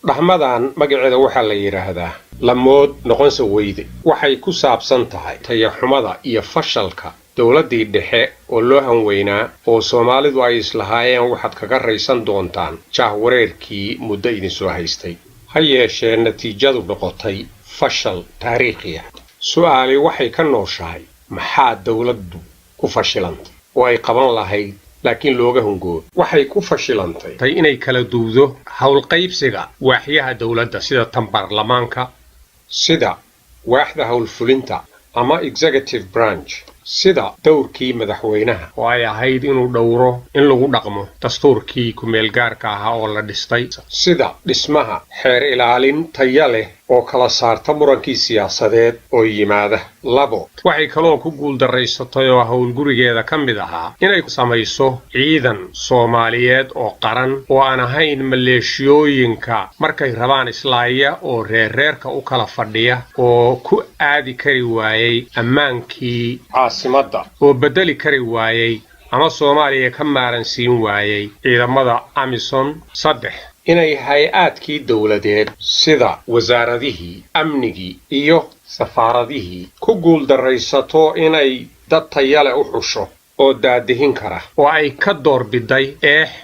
dhahmadan magaceeda waxaa la yiraahdaa lamood noqonsa weyde waxay ku saabsan tahay tayaxumada iyo fashalka dawladii dhexe oo loo hanweynaa oo Soomaalidu ay islahaayeen waxaad kaga raysan doontaan jahwareerkii muddo idin soo haystay ha yeeshee natiijadu noqotay fashal taariikhi ah su'aali waxay ka nooshahay maxaa dawladdu ku fashilantay oo ay qaban lahayd laakiin looga hungoob waxay ku fashilantay inay kala duudo hawl qaybsiga waaxyaha dawladda sida tan baarlamaanka sida waaxda hawl fulinta ama executive branch sida dawrkii madaxweynaha oo ay ahayd inuu dhowro in lagu dhaqmo dastuurkii ku meel gaarka ah oo la dhistay sida dhismaha xeer ilaalin tayo leh oo kala saarta murankii siyaasadeed oo yimaada labo waxay kaloo ku guuldareysatay oo hawl gurigeeda ka mid ahaa inay samayso ciidan Soomaaliyeed oo qaran oo aan ahayn maleeshiyooyinka markay rabaan islaaya oo reerreerka u kala fadhiya oo ku aadi kari waayay ammaankii caasimada oo bedeli kari waayay ama Soomaaliya ka maaransiin waayay ciidamada AMISOM saddex inay hay-aadkii dawladeed sida wasaaradihii amnigii iyo safaaradihii ku guuldaraysato inay dad tayale u xusho oo daadihin kara oo ay ka doorbiday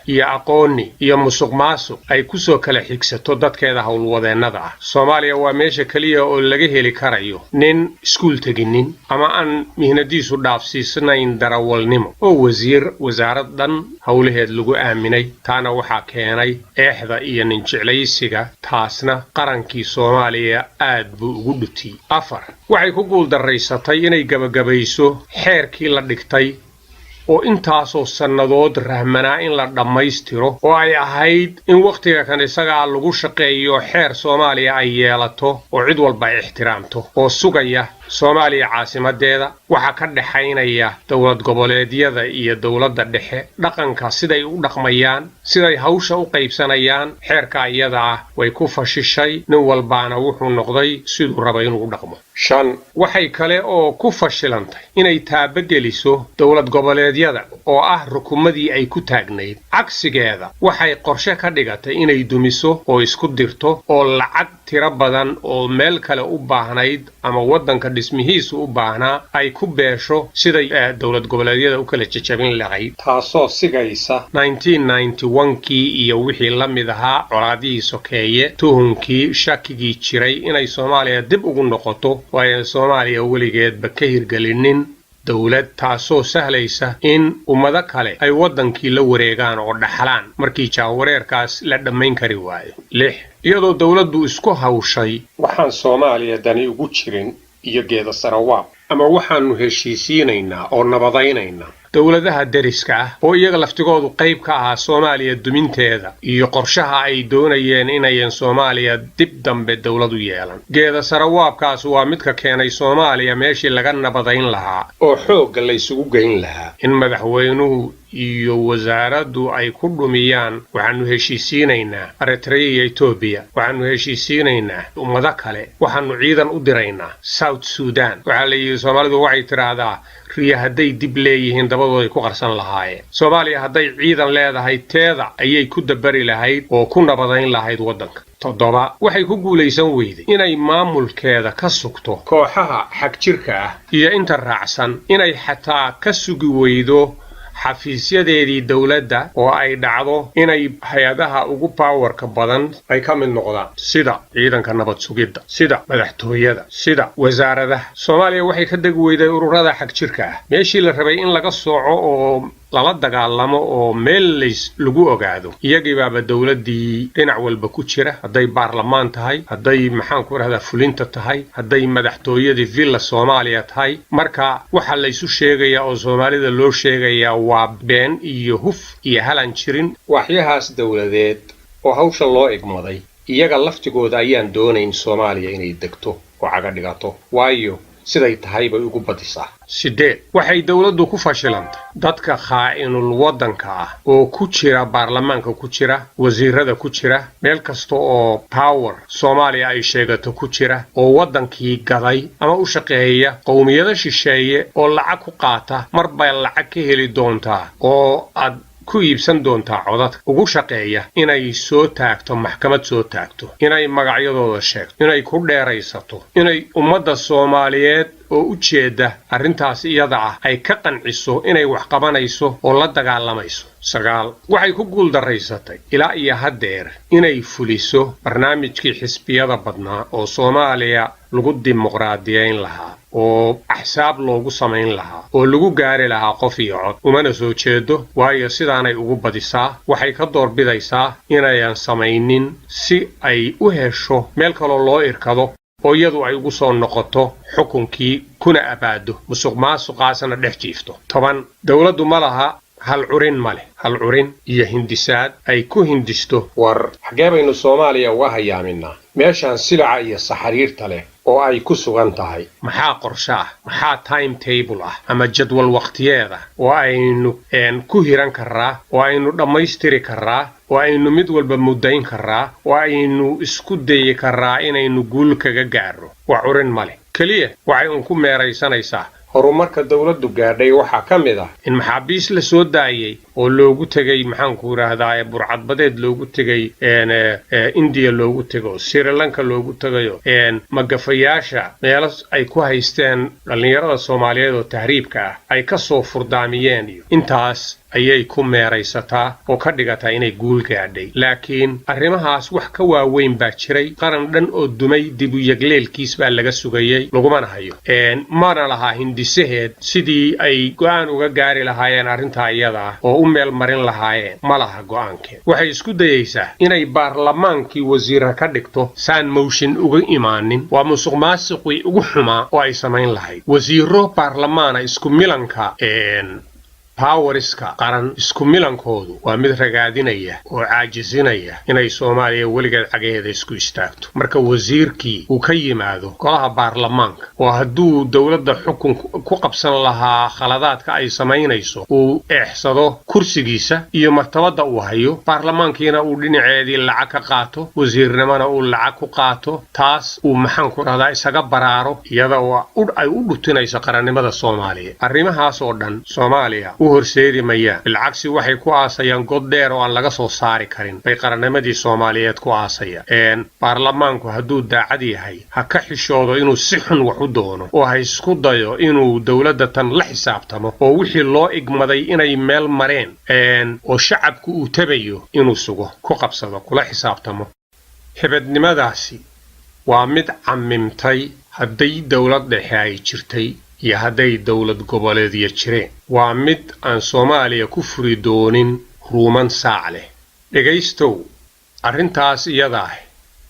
iyo aqooni iyo musuqmaasuq ay ku soo kala xigsato dadkeeda hawlwadeennada ah Soomaaliya waa meesha kaliya oo laga heli karayo nin iskuul taginin ama aan mihnadiisu dhaafsiisnayn darawalnimo oo wasaaradan hawlaheed lagu aaminay taana waxaa keenay eexda iyo nin jeclaysiga taasna qarankii Soomaaliya aad buu ugu dhutay afar waxay ku guuldareysatay inay gabagabayso xeerkii la dhigtay oo intaasoo sannadood rahmanaa in la dhammaystiro oo ay ahayd in waqtiga kan isaga lagu shaqeeyo xeer Soomaaliya ay yeelato oo cid walba ixtiraamto oo sugaya Soomaaliya caasimadeeda waxa ka dhaxaynaya dawlad goboleedyada iyo dawladda dhexe dhaqanka siday u dhaqmayaan siday hawsha u qaybsanayaan xeerka iyada ah way ku fashishay nin walbaana wuxuu noqday siduu raba inuu dhaqmo shan waxay kale oo ku fashilantay inay taabageliso dawlad goboleedyada oo ah rukumadii ay ku taagnayd cagsigeeda waxay qorshe ka dhigatay inay dumiso oo isku dirto oo lacag tiro badan oo meel kale u baahnayd ama wadanka dhismihiisu u baahnaa ay ku beesho siday dawlad goboleedyada u kala jajabin lahayd taasoo sigaysa 1991kii iyo wixii la mid ahaa colaadihii sokeeye tuhunkii shakigii jiray inay Soomaaliya dib ugu noqoto waayo Soomaaliya weligeedba ka hirgelinin dawlad taasoo sahlaysa in ummado kale ay wadankii la wareegaan oo dhaxlaan markii jahwareerkaas la dhammayn kari waayo lix iyadoo dawladdu isku hawshay waxaan Soomaaliya dani ugu jirin iyo geeda sarawaab ama waxaanu heshiisiinaynaa oo nabadaynaynaa dawladaha deriska ah oo iyaga laftigoodu qayb ka ah Soomaaliya duminteeda iyo qorshaha ay doonayeen inay Soomaaliya dib dambe dawladu yeelan geeda sarawaabkaas waa mid ka keenay Soomaaliya meeshii laga nabadayn lahaa oo xoog la isugu geyn lahaa in madaxweynuhu iyo wasaaraddu ay ku dhumiyaan waxaanu heshiisiinaynaa Eritrea iyo Ethiopia waxaanu heshiisiinaynaa ummado kale waxaanu ciidan u diraynaa South Sudan waxa la yiri Soomaalidu waxay tiraahdaa riya haday dib leeyihiin dabadooda ku qarsan lahaayeen Soomaaliya haday ciidan leedahay teeda ayay ku dabari lahayd oo ku nabadayn lahayd wadanka toddoba waxay ku guuleysan weyday inay maamulkeeda ka sugto kooxaha xaq jirka ah iyo inta raacsan inay xataa ka sugi weydo xafiisyadeedii dawladda oo ay dhacdo inay hay'adaha ugu powerka badan ay ka mid noqdaan sida ciidanka nabad sugidda sida madaxtooyada sida wasaaradaha Soomaaliya waxay ka deg weyday ururada xaq jirka ah meeshii la rabay in laga sooco oo lala dagaalamo oo meel lagu ogaado iyagii baaba dawladii dhinac walba ku jira haday baarlamaan tahay haday maxaan ku raahdaa fulinta tahay haday madaxtooyadii villa Soomaaliya tahay marka waxa la isu sheegaya oo Soomaalida loo sheegaya waa been iyo huf iyo halan jirin waxyahaas dawladeed oo hawsha loo igmaday iyaga laftigooda ayaan doonayn Soomaaliya inay degto oo caga dhigato waayo siday tahay bay ugu badisaa sideed waxay dawladdu ku fashilantay dadka khaa'inul wadanka ah oo ku jira baarlamaanka ku jira wasiirada ku jira meel kasta oo power Soomaaliya ay sheegato ku jira oo wadankii gaday ama u shaqeeya qowmiyada shisheeye oo lacag ku qaata marba lacag ka heli doonta oo ad ku iibsan doontaa codadka ugu shaqeeya inay soo taagto maxkamad soo taagto inay magacyadooda sheegto inay ku dheeraysato inay ummadda Soomaaliyeed oo u jeeda arrintaas iyada ah ay ka qanciso inay wax qabanayso oo la dagaalamayso. Sagaal waxay ku guuldareysatay ilaa iyo haddeer inay fuliso barnaamijkii xisbiyada badnaa oo Soomaaliya lagu dimuqraadiyeyn lahaa oo axsaab loogu samayn lahaa oo lagu gaari lahaa qof iyo cod umana soo jeedo waayo sidaanay ugu badisaa waxay ka doorbidaysaa inayan samaynin si ay u hesho meel kaloo loo irkado oo iyadu ay ugu soo noqoto xukunkii kuna abaado musuqmaasuqaasna dhex jiifto. 10 dawladdu ma laha hal curin iyo hindisaad ay ku hindisto war xagee baynu Soomaaliya uga hayaaminaa meeshaan silaca iyo saxariirta leh oo ay ku sugan tahay maxaa qorshe ah maxaa timetable ah ama jadwal waqtiyeeda oo aynu ku hiran karaa oo aynu dhammaystiri karaa oo aynu mid walba mudayn karaa oo aynu isku dayi karaa inaynu guul kaga gaaro waa curin male kaliya waxay ku meeraysanaysaa horumarka dawladdu gaadhay waxa ka mid ah in maxaabiis la soo daayay oo loogu tagay maxaan ku raahdaa burcadbadeed loogu tagay India loogu tago Sri Lanka loogu tagayo magafayaasha meelas ay ku haysteen dhalinyarada Soomaaliyeed oo tahriibka ah ay ka soo furdaamiyeen iyo intaas ayay ku meeraysataa oo ka dhigata inay guul gaadhay laakiin arrimahaas wax ka waaweyn baa jiray qaran dhan oo dumay dib u yagleelkiis baa laga sugayay laguma hayo mana laha hindisaheed sidii ay go'aan uga gaari lahaayeen arrinta iyada oo u meel marin lahaayeen ma laha go'aankeen waxay isku dayaysaa inay baarlamaankii wasiir ka dhigto saan motion uga imaanin waa musuqmaasuqii ugu xumaa oo ay samayn lahayd wasiiro baarlamaana isku milanka poweriska qaran isku milankoodu waa mid ragaadinaya oo caajisinaya inay Soomaaliya weligeed xageeda isku istaagto marka wasiirkii uu ka yimaado golaha baarlamaanka oo hadduu dawladda xukun ku qabsan lahaa khaladaadka ay samaynayso uu eexsado kursigiisa iyo martabada uu hayo baarlamaankiina uu dhinaceedii lacag ka qaato wasiirnimana uu lacag ku qaato taas uu maxaan ku radaa isaga baraaro iyada oo ay u dhutinayso qarannimada Soomaaliya arrimahaas oo dhan Soomaaliya horseedi maya bilcagsi waxay ku aasayaan god dheer oo aan laga soo saari karin bay qarannimadii Soomaaliyeed ku aasayaan baarlamaanku hadduu daacad yahay ha ka xishoodo inuu si xun wax u doono oo ha isku dayo inuu dawladda tan la xisaabtamo oo wixii loo igmaday inay meel mareen oo shacabku uu tabayo inuu sugo ku qabsado kula xisaabtamo xibadnimadaasi waa mid camimtay hadday dawlad dhexe ay jirtay iyo hadday dawlad goboleedyo jireen waa mid aan Soomaaliya ku furi doonin ruuman saac leh dhagaystow arrintaas iyada ah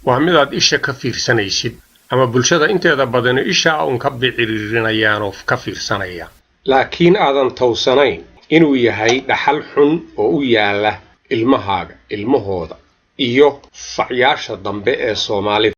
waa mid aad isha ka fiirsanaysid ama bulshada inteeda badan isha uun ka bicirinayaan oo ka fiirsanaya laakiin aadan tawsanayn inuu yahay dhaxal xun oo u yaala ilmahaaga ilmahooda iyo facyaasha dambe ee Soomaalida